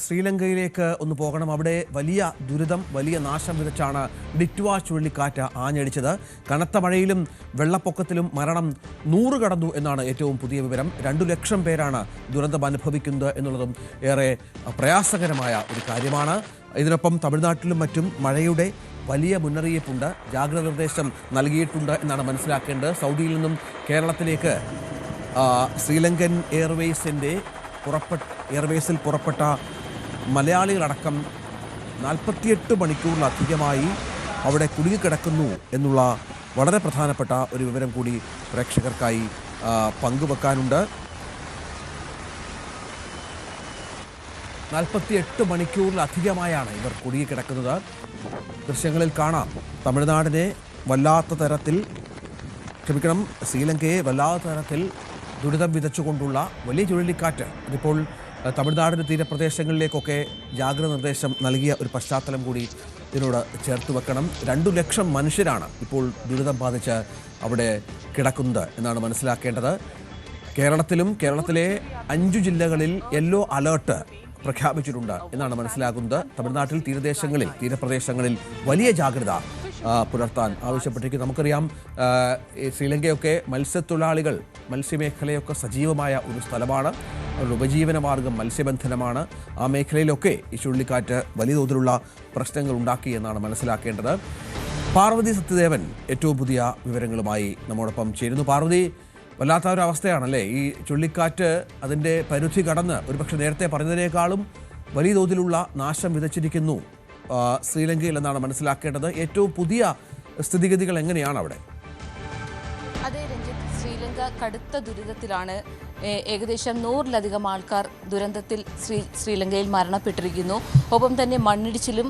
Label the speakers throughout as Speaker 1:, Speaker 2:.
Speaker 1: ശ്രീലങ്കയിലേക്ക് ഒന്ന് പോകണം. അവിടെ വലിയ ദുരിതം, വലിയ നാശം വിതച്ചാണ് ഡിറ്റ്വ ചുഴലിക്കാറ്റ് ആഞ്ഞടിച്ചത്. കനത്ത മഴയിലും വെള്ളപ്പൊക്കത്തിലും മരണം 100 കടന്നു എന്നാണ് ഏറ്റവും പുതിയ വിവരം. 2 ലക്ഷം പേരാണ് ദുരന്തം അനുഭവിക്കുന്നത് എന്നുള്ളതും ഏറെ പ്രയാസകരമായ ഒരു കാര്യമാണ്. ഇതിനൊപ്പം തമിഴ്നാട്ടിലും മറ്റും മഴയുടെ വലിയ മുന്നറിയിപ്പുണ്ട്, ജാഗ്രത നിർദ്ദേശം നൽകിയിട്ടുണ്ട് എന്നാണ് മനസ്സിലാക്കേണ്ടത്. സൗദിയിൽ നിന്നും കേരളത്തിലേക്ക് ശ്രീലങ്കൻ എയർവേസിൽ പുറപ്പെട്ട മലയാളികളടക്കം 48 മണിക്കൂറിലധികമായി അവിടെ കുടുങ്ങിക്കിടക്കുന്നു എന്നുള്ള വളരെ പ്രധാനപ്പെട്ട ഒരു വിവരം കൂടി പ്രേക്ഷകർക്കായി പങ്കുവെക്കാനുണ്ട്. 48 മണിക്കൂറിലധികമായാണ് ഇവർ കുടുങ്ങിക്കിടക്കുന്നത്. ദൃശ്യങ്ങളിൽ കാണാം തമിഴ്നാടിനെ ശ്രീലങ്കയെ വല്ലാത്ത തരത്തിൽ ദുരിതം വിതച്ചുകൊണ്ടുള്ള വലിയ ചുഴലിക്കാറ്റ് അതിപ്പോൾ തമിഴ്നാടിൻ്റെ തീരപ്രദേശങ്ങളിലേക്കൊക്കെ ജാഗ്രത നിർദ്ദേശം നൽകിയ ഒരു പശ്ചാത്തലം കൂടി ഇതിനോട് ചേർത്ത് വെക്കണം. 2 ലക്ഷം മനുഷ്യരാണ് ഇപ്പോൾ ദുരിതം ബാധിച്ച് അവിടെ കിടക്കുന്നത് എന്നാണ് മനസ്സിലാക്കേണ്ടത്. കേരളത്തിലെ 5 ജില്ലകളിൽ യെല്ലോ അലേർട്ട് പ്രഖ്യാപിച്ചിട്ടുണ്ട് എന്നാണ് മനസ്സിലാക്കുന്നത്. തമിഴ്നാട്ടിൽ തീരപ്രദേശങ്ങളിൽ വലിയ ജാഗ്രത പുലർത്താൻ ആവശ്യപ്പെട്ടിരിക്കുന്നു. നമുക്കറിയാം ശ്രീലങ്കയൊക്കെ മത്സ്യമേഖലയൊക്കെ സജീവമായ ഒരു സ്ഥലമാണ്. അവരുടെ ഉപജീവന മാർഗം മത്സ്യബന്ധനമാണ്. ആ മേഖലയിലൊക്കെ ഈ ചുഴലിക്കാറ്റ് വലിയ തോതിലുള്ള പ്രശ്നങ്ങൾ ഉണ്ടാക്കി എന്നാണ് മനസ്സിലാക്കേണ്ടത്. പാർവതി സത്യദേവൻ ഏറ്റവും പുതിയ വിവരങ്ങളുമായി നമ്മോടൊപ്പം ചേരുന്നു. പാർവതി, വല്ലാത്ത ഒരു അവസ്ഥയാണല്ലേ ഈ ചുഴലിക്കാറ്റ്? അതിൻ്റെ പരിധി കടന്ന് ഒരുപക്ഷെ നേരത്തെ പറഞ്ഞതിനേക്കാളും വലിയ തോതിലുള്ള നാശം വിതച്ചിരിക്കുന്നു ശ്രീലങ്കയിൽ എന്നാണ് മനസ്സിലാക്കേണ്ടത്. ഏറ്റവും പുതിയ സ്ഥിതിഗതികൾ എങ്ങനെയാണ് അവിടെ?
Speaker 2: അതെ രഞ്ജിത്ത്, ശ്രീലങ്ക കടുത്ത ദുരിതത്തിലാണ്. ഏകദേശം 100-ലധികം ആൾക്കാർ ദുരന്തത്തിൽ ശ്രീലങ്കയിൽ മരണപ്പെട്ടിരിക്കുന്നു. ഒപ്പം തന്നെ മണ്ണിടിച്ചിലും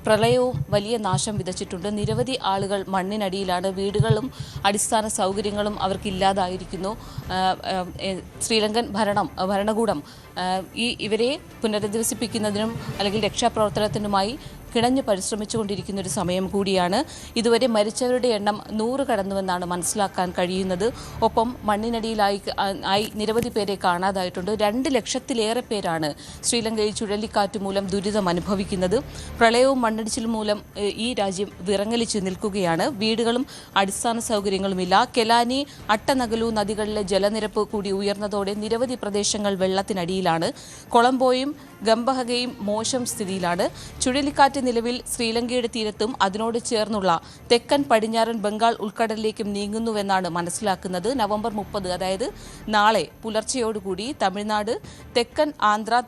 Speaker 2: പ്രളയവും വലിയ നാശം വിതച്ചിട്ടുണ്ട്. നിരവധി ആളുകൾ മണ്ണിനടിയിലാണ്. വീടുകളും അടിസ്ഥാന സൗകര്യങ്ങളും അവർക്കില്ലാതായിരിക്കുന്നു. ശ്രീലങ്കൻ ഭരണകൂടം ഇവരെ പുനരധിവസിപ്പിക്കുന്നതിനും അല്ലെങ്കിൽ രക്ഷാപ്രവർത്തനത്തിനുമായി കിണഞ്ഞു പരിശ്രമിച്ചുകൊണ്ടിരിക്കുന്ന ഒരു സമയം കൂടിയാണ്. ഇതുവരെ മരിച്ചവരുടെ എണ്ണം 100 കടന്നുവെന്നാണ് മനസ്സിലാക്കാൻ കഴിയുന്നത്. ഒപ്പം മണ്ണിനടിയിലായി നിരവധി പേരെ കാണാതായിട്ടുണ്ട്. 2 ലക്ഷത്തിലേറെ പേരാണ് ശ്രീലങ്കയിൽ ചുഴലിക്കാറ്റ് മൂലം ദുരിതം അനുഭവിക്കുന്നത്. പ്രളയവും മണ്ണിടിച്ചിലും മൂലം ഈ രാജ്യം വിറങ്ങലിച്ചു നിൽക്കുകയാണ്. വീടുകളും അടിസ്ഥാന സൗകര്യങ്ങളുമില്ല. കെലാനി, അട്ടനഗലു നദികളിലെ ജലനിരപ്പ് കൂടി ഉയർന്നതോടെ നിരവധി പ്രദേശങ്ങൾ വെള്ളത്തിനടിയിലാണ്. കൊളംബോയും ഗംബഹഗയും മോശം സ്ഥിതിയിലാണ്. ചുഴലിക്കാറ്റ് നിലവിൽ ശ്രീലങ്കയുടെ തീരത്തും അതിനോട് ചേർന്നുള്ള തെക്കൻ പടിഞ്ഞാറൻ ബംഗാൾ ഉൾക്കടലിലേക്കും നീങ്ങുന്നുവെന്നാണ് മനസ്സിലാക്കുന്നത്. നവംബർ 30, അതായത് നാളെ പുലർച്ചയോടുകൂടി തമിഴ്നാട്, തെക്കൻ ആന്ധ്ര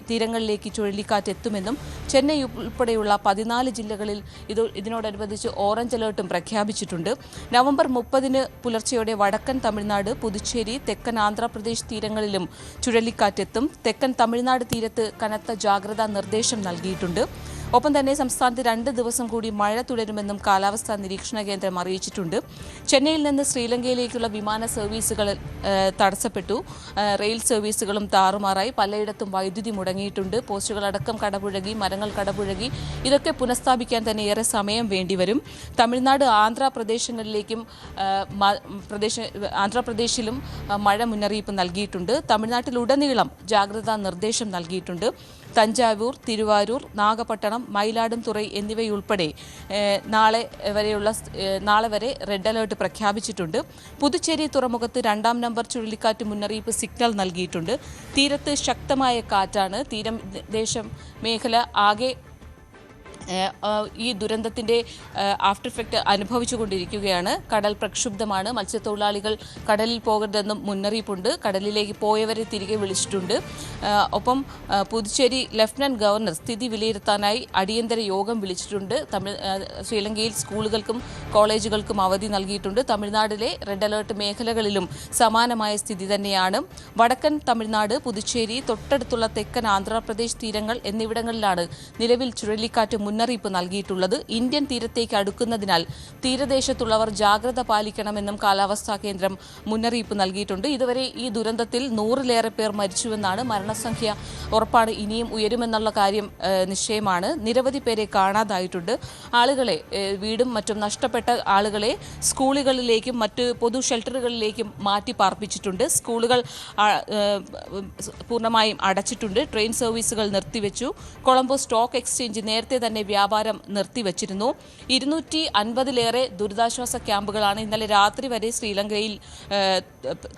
Speaker 2: തീരങ്ങളിലേക്ക് ചുഴലിക്കാറ്റ് എത്തുമെന്നും ചെന്നൈ ഉൾപ്പെടെയുള്ള 14 ജില്ലകളിൽ ഇതിനോടനുബന്ധിച്ച് ഓറഞ്ച് അലേർട്ടും പ്രഖ്യാപിച്ചിട്ടുണ്ട്. നവംബർ 30 പുലർച്ചയോടെ വടക്കൻ തമിഴ്നാട്, പുതുച്ചേരി, തെക്കൻ ആന്ധ്രാപ്രദേശ് തീരങ്ങളിലും ചുഴലിക്കാറ്റെത്തും. തെക്കൻ തമിഴ്നാട് തീരത്ത് കനത്ത ജാഗ്രതാ നിർദ്ദേശം നൽകിയിട്ടുണ്ട്. ഒപ്പം തന്നെ സംസ്ഥാനത്ത് 2 ദിവസം കൂടി മഴ തുടരുമെന്നും കാലാവസ്ഥാ നിരീക്ഷണ കേന്ദ്രം അറിയിച്ചിട്ടുണ്ട്. ചെന്നൈയിൽ നിന്ന് ശ്രീലങ്കയിലേക്കുള്ള വിമാന സർവീസുകൾ തടസ്സപ്പെട്ടു. റെയിൽ സർവീസുകളും താറുമാറായി. പലയിടത്തും വൈദ്യുതി മുടങ്ങിയിട്ടുണ്ട്. പോസ്റ്റുകളടക്കം കടപുഴകി, മരങ്ങൾ കടപുഴകി. ഇതൊക്കെ പുനഃസ്ഥാപിക്കാൻ തന്നെ ഏറെ സമയം വേണ്ടിവരും. തമിഴ്നാട്, ആന്ധ്രാപ്രദേശിലും മഴ മുന്നറിയിപ്പ് നൽകിയിട്ടുണ്ട്. തമിഴ്നാട്ടിലുടനീളം ജാഗ്രതാ നിർദ്ദേശം നൽകിയിട്ടുണ്ട്. തഞ്ചാവൂർ, തിരുവാരൂർ, നാഗപട്ടണം, മയിലാടുംതുറൈ എന്നിവയുൾപ്പെടെ നാളെ വരെ റെഡ് അലേർട്ട് പ്രഖ്യാപിച്ചിട്ടുണ്ട്. പുതുച്ചേരി തുറമുഖത്ത് 2ാം നമ്പർ ചുഴലിക്കാറ്റ് മുന്നറിയിപ്പ് സിഗ്നൽ നൽകിയിട്ടുണ്ട്. തീരത്ത് ശക്തമായ കാറ്റാണ്. തീരദേശം മേഖല ആകെ ഈ ദുരന്തത്തിൻ്റെ ആഫ്റ്റർ ഇഫക്റ്റ് അനുഭവിച്ചുകൊണ്ടിരിക്കുകയാണ്. കടൽ പ്രക്ഷുബ്ധമാണ്. മത്സ്യത്തൊഴിലാളികൾ കടലിൽ പോകരുതെന്നും മുന്നറിയിപ്പുണ്ട്. കടലിലേക്ക് പോയവരെ തിരികെ വിളിച്ചിട്ടുണ്ട്. ഒപ്പം പുതുച്ചേരി ലഫ്റ്റനന്റ് ഗവർണർ സ്ഥിതി വിലയിരുത്താനായി അടിയന്തര യോഗം വിളിച്ചിട്ടുണ്ട്. ശ്രീലങ്കയിൽ സ്കൂളുകൾക്കും കോളേജുകൾക്കും അവധി നൽകിയിട്ടുണ്ട്. തമിഴ്നാട്ടിലെ റെഡ് അലേർട്ട് മേഖലകളിലും സമാനമായ സ്ഥിതി തന്നെയാണ്. വടക്കൻ തമിഴ്നാട്, പുതുച്ചേരി, തൊട്ടടുത്തുള്ള തെക്കൻ ആന്ധ്രാപ്രദേശ് തീരങ്ങൾ എന്നിവിടങ്ങളിലാണ് നിലവിൽ ചുഴലിക്കാറ്റ് മുന്നറിയിപ്പ് നൽകിയിട്ടുള്ളത്. ഇന്ത്യൻ തീരത്തേക്ക് അടുക്കുന്നതിനാൽ തീരദേശത്തുള്ളവർ ജാഗ്രത പാലിക്കണമെന്നും കാലാവസ്ഥാ കേന്ദ്രം മുന്നറിയിപ്പ് നൽകിയിട്ടുണ്ട്. ഇതുവരെ ഈ ദുരന്തത്തിൽ 100-ലേറെ പേർ മരിച്ചുവെന്നാണ്. മരണസംഖ്യ ഉറപ്പാണ് ഇനിയും ഉയരുമെന്നുള്ള കാര്യം നിശ്ചയമാണ്. നിരവധി പേരെ കാണാതായിട്ടുണ്ട്. ആളുകളെ വീടും മറ്റും നഷ്ടപ്പെട്ട ആളുകളെ സ്കൂളുകളിലേക്കും മറ്റ് പൊതു ഷെൽട്ടറുകളിലേക്കും മാറ്റി പാർപ്പിച്ചിട്ടുണ്ട്. സ്കൂളുകൾ പൂർണ്ണമായും അടച്ചിട്ടുണ്ട്. ട്രെയിൻ സർവീസുകൾ നിർത്തിവെച്ചു. കൊളംബോ സ്റ്റോക്ക് എക്സ്ചേഞ്ച് നേരത്തെ തന്നെ വ്യാപാരം നിർത്തിവച്ചിരുന്നു. 250-ലേറെ ദുരിതാശ്വാസ ക്യാമ്പുകളാണ് ഇന്നലെ രാത്രി വരെ ശ്രീലങ്കയിൽ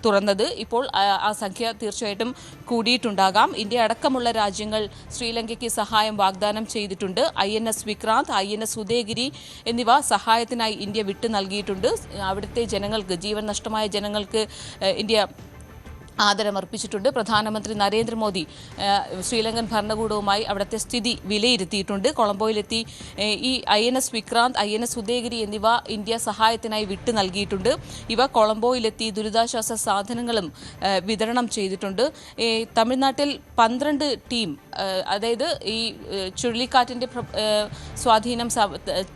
Speaker 2: തുറന്നത്. ഇപ്പോൾ ആ സംഖ്യ തീർച്ചയായിട്ടും കൂടിയിട്ടുണ്ടാകാം. ഇന്ത്യ അടക്കമുള്ള രാജ്യങ്ങൾ ശ്രീലങ്കയ്ക്ക് സഹായം വാഗ്ദാനം ചെയ്തിട്ടുണ്ട്. INS വിക്രാന്ത്, INS ഉദയഗിരി എന്നിവ സഹായത്തിനായി ഇന്ത്യ വിട്ടു നൽകിയിട്ടുണ്ട്. അവിടുത്തെ ജനങ്ങൾക്ക്, ജീവൻ നഷ്ടമായ ജനങ്ങൾക്ക് ഇന്ത്യ ആദരമർപ്പിച്ചിട്ടുണ്ട്. പ്രധാനമന്ത്രി നരേന്ദ്രമോദി ശ്രീലങ്കൻ ഭരണകൂടവുമായി അവിടുത്തെ സ്ഥിതി വിലയിരുത്തിയിട്ടുണ്ട്. കൊളംബോയിലെത്തി ഈ INS വിക്രാന്ത്, INS ഉദയഗിരി എന്നിവ ഇന്ത്യ സഹായത്തിനായി വിട്ടു നൽകിയിട്ടുണ്ട്. ഇവ കൊളംബോയിലെത്തി ദുരിതാശ്വാസ സാധനങ്ങളും വിതരണം ചെയ്തിട്ടുണ്ട്. തമിഴ്നാട്ടിൽ 12 ടീം, അതായത് ഈ ചുഴലിക്കാറ്റിൻ്റെ സ്വാധീനം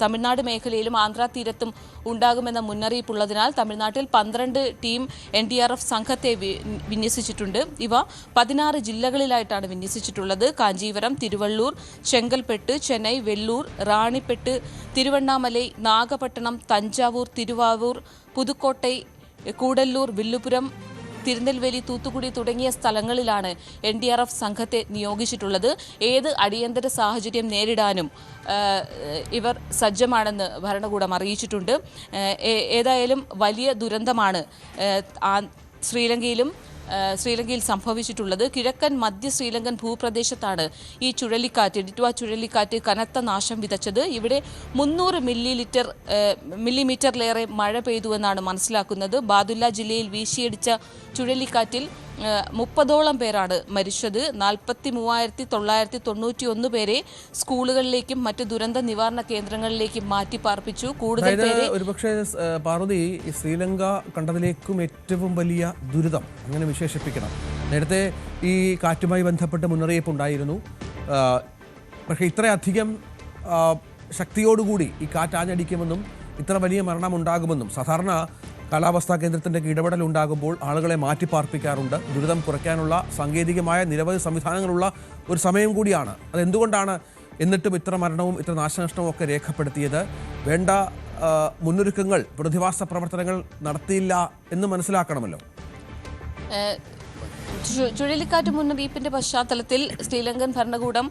Speaker 2: തമിഴ്നാട് മേഖലയിലും ആന്ധ്രാ തീരത്തും ഉണ്ടാകുമെന്ന മുന്നറിയിപ്പുള്ളതിനാൽ തമിഴ്നാട്ടിൽ 12 ടീം NDRF സംഘത്തെ വിന്യസിച്ചിട്ടുണ്ട്. ഇവ 16 ജില്ലകളിലായിട്ടാണ് വിന്യസിച്ചിട്ടുള്ളത്. കാഞ്ചീപുരം, തിരുവള്ളൂർ, ചെങ്കൽപ്പെട്ട്, ചെന്നൈ, വെല്ലൂർ, റാണിപ്പെട്ട്, തിരുവണ്ണാമലൈ, നാഗപട്ടണം, തഞ്ചാവൂർ, തിരുവാവൂർ, പുതുക്കോട്ടൈ, കൂടല്ലൂർ, വില്ലുപുരം, തിരുനെൽവേലി, തൂത്തുക്കുടി തുടങ്ങിയ സ്ഥലങ്ങളിലാണ് NDRF സംഘത്തെ നിയോഗിച്ചിട്ടുള്ളത്. ഏത് അടിയന്തര സാഹചര്യം നേരിടാനും ഇവർ സജ്ജമാണെന്ന് ഭരണകൂടം അറിയിച്ചിട്ടുണ്ട്. ഏതായാലും വലിയ ദുരന്തമാണ് ശ്രീലങ്കയിൽ സംഭവിച്ചിട്ടുള്ളത്. കിഴക്കൻ മധ്യ ശ്രീലങ്കൻ ഭൂപ്രദേശത്താണ് ഈ ചുഴലിക്കാറ്റ്, ഡിറ്റ്വ ചുഴലിക്കാറ്റ് കനത്ത നാശം വിതച്ചത്. ഇവിടെ 300 മില്ലിമീറ്ററിലേറെ മഴ പെയ്തുവെന്നാണ് മനസ്സിലാക്കുന്നത്. ബാദുല്ല ജില്ലയിൽ വീശിയടിച്ച ചുഴലിക്കാറ്റിൽ 30ഓളം പേരാണ് മരിച്ചത്. 43,991 പേരെ സ്കൂളുകളിലേക്കും മറ്റ് ദുരന്ത നിവാരണ കേന്ദ്രങ്ങളിലേക്കും മാറ്റി പാർപ്പിച്ചു. കൂടുതൽ പേരെ
Speaker 1: ഒരുപക്ഷെ പാർവതി, ശ്രീലങ്ക കണ്ടതിലേക്കും ഏറ്റവും വലിയ ദുരിതം അങ്ങനെ വിശേഷിപ്പിക്കണം. നേരത്തെ ഈ കാറ്റുമായി ബന്ധപ്പെട്ട് മുന്നറിയിപ്പ് ഉണ്ടായിരുന്നു. പക്ഷേ ഇത്രയധികം ശക്തിയോടുകൂടി ഈ കാറ്റ് ആഞ്ഞടിക്കുമെന്നും ഇത്ര വലിയ മരണമുണ്ടാകുമെന്നും സാധാരണ കാലാവസ്ഥാ കേന്ദ്രത്തിൻ്റെ ഇടപെടൽ ഉണ്ടാകുമ്പോൾ ആളുകളെ മാറ്റിപ്പാർപ്പിക്കാറുണ്ട്. ദുരിതം കുറയ്ക്കാനുള്ള സാങ്കേതികമായ നിരവധി സംവിധാനങ്ങളുള്ള ഒരു സമയം കൂടിയാണ്. അതെന്തുകൊണ്ടാണ് എന്നിട്ടും ഇത്ര മരണവും ഇത്ര നാശനഷ്ടവും ഒക്കെ രേഖപ്പെടുത്തിയത്? വേണ്ട മുന്നൊരുക്കങ്ങൾ, പ്രതിവാസ പ്രവർത്തനങ്ങൾ നടത്തിയില്ല എന്ന് മനസ്സിലാക്കണമല്ലോ.
Speaker 2: ചുഴലിക്കാറ്റ് മുന്നറിയിപ്പിന്റെ പശ്ചാത്തലത്തിൽ ശ്രീലങ്കൻ ഭരണകൂടം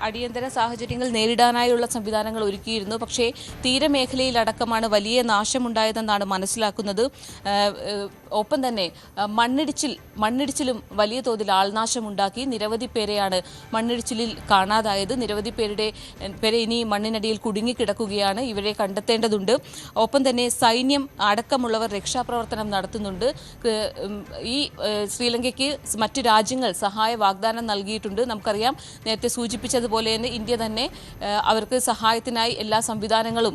Speaker 2: അടിയന്തര സാഹചര്യങ്ങൾ നേരിടാനായുള്ള സംവിധാനങ്ങൾ ഒരുക്കിയിരുന്നു. പക്ഷേ തീരമേഖലയിലടക്കമാണ് വലിയ നാശമുണ്ടായതെന്നാണ് മനസ്സിലാക്കുന്നത്. ഒപ്പം തന്നെ മണ്ണിടിച്ചിലും വലിയ തോതിൽ ആൾനാശമുണ്ടാക്കി. നിരവധി പേരെയാണ് മണ്ണിടിച്ചിലിൽ കാണാതായത്. നിരവധി പേരെ ഇനി മണ്ണിനടിയിൽ കുടുങ്ങിക്കിടക്കുകയാണ്. ഇവരെ കണ്ടെത്തേണ്ടതുണ്ട്. ഒപ്പം തന്നെ സൈന്യം അടക്കമുള്ളവർ രക്ഷാപ്രവർത്തനം നടത്തുന്നുണ്ട്. ഈ ശ്രീലങ്കയ്ക്ക് മറ്റ് രാജ്യങ്ങൾ സഹായ വാഗ്ദാനം നൽകിയിട്ടുണ്ട്. നമുക്കറിയാം, നേരത്തെ സൂചിപ്പിച്ചതുപോലെ തന്നെ ഇന്ത്യ തന്നെ അവർക്ക് സഹായത്തിനായി എല്ലാ സംവിധാനങ്ങളും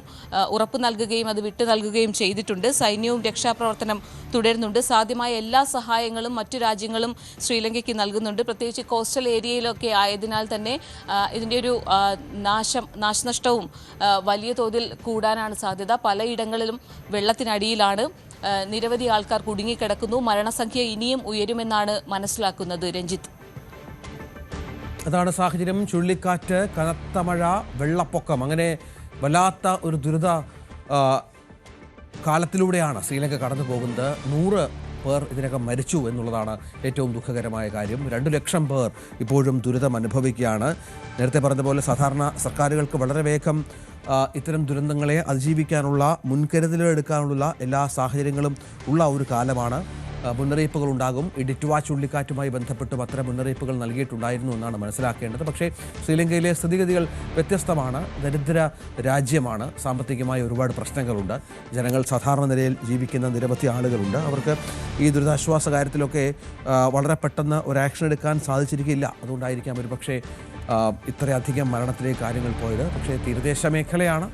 Speaker 2: ഉറപ്പു നൽകുകയും അത് വിട്ടു നൽകുകയും ചെയ്തിട്ടുണ്ട്. സൈന്യവും രക്ഷാപ്രവർത്തനം തുടരുന്നുണ്ട്. സാധ്യമായ എല്ലാ സഹായങ്ങളും മറ്റു രാജ്യങ്ങളും ശ്രീലങ്കയ്ക്ക് നൽകുന്നുണ്ട്. പ്രത്യേകിച്ച് കോസ്റ്റൽ ഏരിയയിലൊക്കെ ആയതിനാൽ തന്നെ ഇതിൻ്റെ ഒരു നാശനഷ്ടവും വലിയ തോതിൽ കൂടാനാണ് സാധ്യത. പലയിടങ്ങളിലും വെള്ളത്തിനടിയിലാണ്. നിരവധി ആൾക്കാർ കുടുങ്ങിക്കിടക്കുന്നു. മരണസംഖ്യ ഇനിയും ഉയരുമെന്നാണ് മനസ്സിലാക്കുന്നത്. രഞ്ജിത്ത്,
Speaker 1: അതാണ് സാഹചര്യം. ചുഴലിക്കാറ്റ്, കനത്ത മഴ, വെള്ളപ്പൊക്കം, അങ്ങനെ വല്ലാത്ത ഒരു ദുരിത കാലത്തിലൂടെയാണ് ശ്രീലങ്ക കടന്നു പോകുന്നത്. 100 പേർ ഇതിനകം മരിച്ചു എന്നുള്ളതാണ് ഏറ്റവും ദുഃഖകരമായ കാര്യം. 2 ലക്ഷം പേർ ഇപ്പോഴും ദുരിതം അനുഭവിക്കുകയാണ്. നേരത്തെ പറഞ്ഞതുപോലെ സാധാരണ സർക്കാരുകൾക്ക് വളരെ വേഗം ഇത്തരം ദുരന്തങ്ങളെ അതിജീവിക്കാനുള്ള, മുൻകരുതലുകൾ എടുക്കാനുള്ള എല്ലാ സാഹചര്യങ്ങളും ഉള്ള ഒരു കാലമാണ്. മുന്നറിയിപ്പുകൾ ഉണ്ടാകും. ഈ ഡിറ്റ്വ ചുഴലിക്കാറ്റുമായി ബന്ധപ്പെട്ടും അത്തരം മുന്നറിയിപ്പുകൾ നൽകിയിട്ടുണ്ടായിരുന്നു എന്നാണ് മനസ്സിലാക്കേണ്ടത്. പക്ഷേ ശ്രീലങ്കയിലെ സ്ഥിതിഗതികൾ വ്യത്യസ്തമാണ്. ദരിദ്ര രാജ്യമാണ്. സാമ്പത്തികമായി ഒരുപാട് പ്രശ്നങ്ങളുണ്ട്. ജനങ്ങൾ സാധാരണ നിലയിൽ ജീവിക്കുന്ന നിരവധി ആളുകളുണ്ട്. അവർക്ക് ഈ ദുരിതാശ്വാസ കാര്യത്തിലൊക്കെ വളരെ പെട്ടെന്ന് ഒരു ആക്ഷൻ എടുക്കാൻ സാധിച്ചിരിക്കില്ല. അതുകൊണ്ടായിരിക്കാം ഒരുപക്ഷെ ഇത്രയധികം മരണത്തിലേക്ക് കാര്യങ്ങൾ പോയത്. പക്ഷേ തീരദേശ മേഖലയാണ്.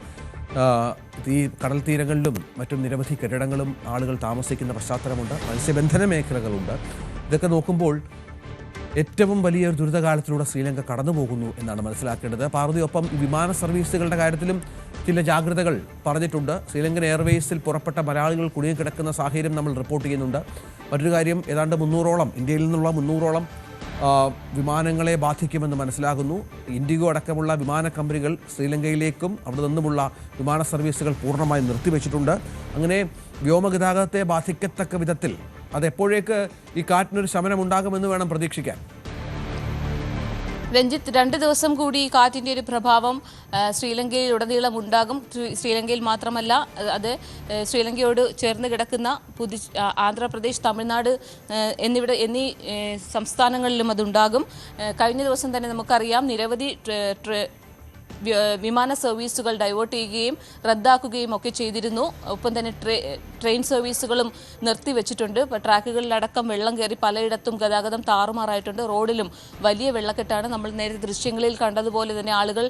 Speaker 1: ഈ കടൽ തീരങ്ങളിലും മറ്റും നിരവധി കെട്ടിടങ്ങളും ആളുകൾ താമസിക്കുന്ന പശ്ചാത്തലമുണ്ട്. മത്സ്യബന്ധന മേഖലകളുണ്ട്. ഇതൊക്കെ നോക്കുമ്പോൾ ഏറ്റവും വലിയൊരു ദുരിതകാലത്തിലൂടെ ശ്രീലങ്ക കടന്നു പോകുന്നു എന്നാണ് മനസ്സിലാക്കേണ്ടത്. പാർവതി, ഒപ്പം ഈ വിമാന സർവീസുകളുടെ കാര്യത്തിലും ചില ജാഗ്രതകൾ പറഞ്ഞിട്ടുണ്ട്. ശ്രീലങ്കൻ എയർവേസിൽ പുറപ്പെട്ട മലയാളികൾ കുടുങ്ങിക്കിടക്കുന്ന സാഹചര്യം നമ്മൾ റിപ്പോർട്ട് ചെയ്യുന്നുണ്ട്. മറ്റൊരു കാര്യം, ഏതാണ്ട് 300ഓളം ഇന്ത്യയിൽ നിന്നുള്ള 300ഓളം വിമാനങ്ങളെ ബാധിക്കുമെന്ന് മനസ്സിലാകുന്നു. ഇൻഡിഗോ അടക്കമുള്ള വിമാന കമ്പനികൾ ശ്രീലങ്കയിലേക്കും അവിടെ നിന്നുമുള്ള വിമാന സർവീസുകൾ പൂർണ്ണമായും നിർത്തിവെച്ചിട്ടുണ്ട്. അങ്ങനെ വ്യോമഗതാഗതത്തെ ബാധിക്കത്തക്ക വിധത്തിൽ അതെപ്പോഴേക്ക് ഈ കാറ്റിനൊരു ശമനം ഉണ്ടാകുമെന്ന് വേണം പ്രതീക്ഷിക്കാൻ?
Speaker 2: രഞ്ജിത്ത്, 2 ദിവസം കൂടി ഈ കാറ്റിൻ്റെ ഒരു പ്രഭാവം ശ്രീലങ്കയിൽ ഉടനീളം ഉണ്ടാകും. ശ്രീലങ്കയിൽ മാത്രമല്ല, അത് ശ്രീലങ്കയോട് ചേർന്ന് കിടക്കുന്ന ആന്ധ്രാപ്രദേശ്, തമിഴ്നാട് എന്നീ സംസ്ഥാനങ്ങളിലും അതുണ്ടാകും. കഴിഞ്ഞ ദിവസം തന്നെ നമുക്കറിയാം, നിരവധി വിമാന സർവീസുകൾ ഡൈവേർട്ട് ചെയ്യുകയും റദ്ദാക്കുകയും ഒക്കെ ചെയ്തിരുന്നു. ഒപ്പം തന്നെ ട്രെയിൻ സർവീസുകളും നിർത്തിവെച്ചിട്ടുണ്ട്. ട്രാക്കുകളിലടക്കം വെള്ളം കയറി പലയിടത്തും ഗതാഗതം താറുമാറായിട്ടുണ്ട്. റോഡിലും വലിയ വെള്ളക്കെട്ടാണ്. നമ്മൾ നേരത്തെ ദൃശ്യങ്ങളിൽ കണ്ടതുപോലെ തന്നെ ആളുകൾ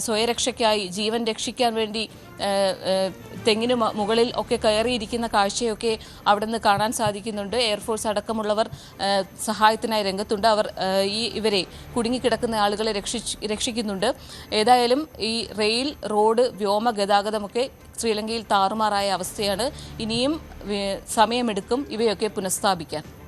Speaker 2: സ്വയരക്ഷയ്ക്കായി, ജീവൻ രക്ഷിക്കാൻ വേണ്ടി തെങ്ങിന് മുകളിൽ ഒക്കെ കയറിയിരിക്കുന്ന കാഴ്ചയൊക്കെ അവിടെ നിന്ന് കാണാൻ സാധിക്കുന്നുണ്ട്. എയർഫോഴ്സ് അടക്കമുള്ളവർ സഹായത്തിനായി രംഗത്തുണ്ട്. അവർ ഇവരെ കുടുങ്ങിക്കിടക്കുന്ന ആളുകളെ രക്ഷിക്കുന്നുണ്ട്. ഏതായാലും ഈ റെയിൽ, റോഡ്, വ്യോമ ഗതാഗതമൊക്കെ ശ്രീലങ്കയിൽ താറുമാറായ അവസ്ഥയാണ്. ഇനിയും സമയമെടുക്കും ഇവയൊക്കെ പുനഃസ്ഥാപിക്കാൻ.